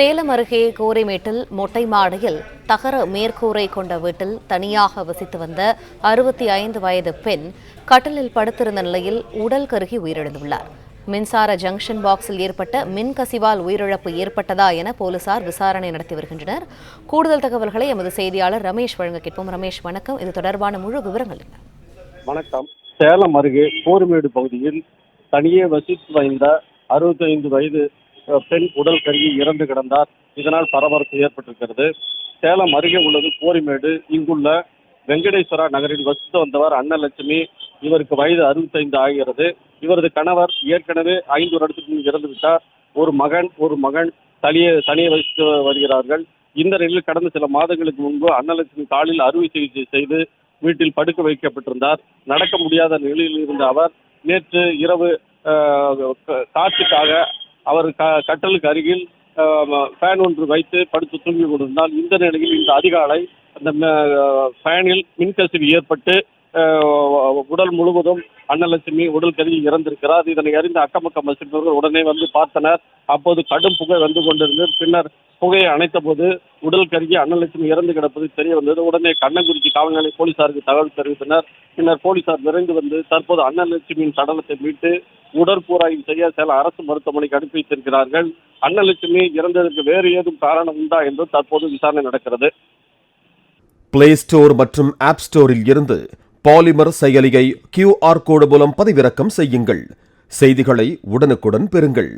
சேலம் அருகே கோரைமேட்டில் மொட்டை மாடியில் தகர மேற்கூரை கொண்ட வீட்டில் தனியாக வசித்து வந்த 65 வயது பெண் கட்டிலில் படுத்திருந்த நிலையில் உடல் கருகி உயிரிழந்துள்ளார். மின்சார ஜங்ஷன் பாக்ஸில் ஏற்பட்ட மின்கசிவால் உயிரிழப்பு ஏற்பட்டதா என போலீசார் விசாரணை நடத்தி வருகின்றனர். கூடுதல் தகவல்களை எமது செய்தியாளர் ரமேஷ் வழங்க கேட்போம். ரமேஷ், வணக்கம். இது தொடர்பான முழு விவரங்கள் என்ன? வணக்கம். சேலம் அருகே கோரிமேடு பகுதியில் தனியே வசித்து வந்த 65 வயது பெண் உடல் கருகி இறந்து கிடந்தார். இதனால் பரபரப்பு ஏற்பட்டிருக்கிறது. சேலம் அருகே உள்ளது கோரிமேடு. இங்குள்ள வெங்கடேஸ்வரா நகரில் வசித்து வந்தவர் அன்னலட்சுமி. இவருக்கு வயது 65 ஆகிறது. இவரது கணவர் ஏற்கனவே 5 வருடத்துக்கு முன் இறந்து விட்டார். ஒரு மகன் தனியே வசித்து வருகிறார்கள். இந்த நிலையில் கடந்த சில மாதங்களுக்கு முன்பு அன்னலட்சுமி காலில் அறுவை சிகிச்சை செய்து வீட்டில் படுக்க வைக்கப்பட்டிருந்தார். நடக்க முடியாத நிலையில் இருந்த அவர் நேற்று இரவு காற்றுக்காக அவர் கட்டலுக்கு அருகில் ஃபேன் ஒன்று வைத்து படுத்து தூங்கி கொண்டிருந்தால் இந்த நிலையில் இந்த அதிகாலை அந்த ஃபேனில் மின்கசிவு ஏற்பட்டு உடல் முழுவதும் அன்னலட்சுமி உடல் கருகி இறந்திருக்கிறார். இதனை அறிந்த அக்கம்பக்கம் வசிப்பவர்கள் உடனே வந்து பார்த்தனர். அப்போது கடும் புகை வந்து கொண்டிருந்தது. பின்னர் புகையை அணைத்த போது உடல் கருகி அன்னலட்சுமி இறந்து கிடப்பது தெரிய வந்தது. உடனே கண்ணங்குறிச்சி காவல்நிலைய போலீசாருக்கு தகவல் தெரிவித்தனர். பின்னர் போலீசார் விரைந்து வந்து தற்போது அன்னலட்சுமியின் சடலத்தை மீட்டு உடற்கூறாய்வு செய்ய சேலம் அரசு மருத்துவமனைக்கு அனுப்பி வைத்திருக்கிறார்கள். அன்னலட்சுமி இறந்ததற்கு வேறு ஏதும் காரணம் உண்டா என்று தற்போது விசாரணை நடக்கிறது. பிளே ஸ்டோர் மற்றும் ஆப் ஸ்டோரில் இருந்து பாலிமர் செயலியை QR கோடு மூலம் பதிவிறக்கம் செய்யுங்கள். செய்திகளை உடனுக்குடன் பெறுங்கள்.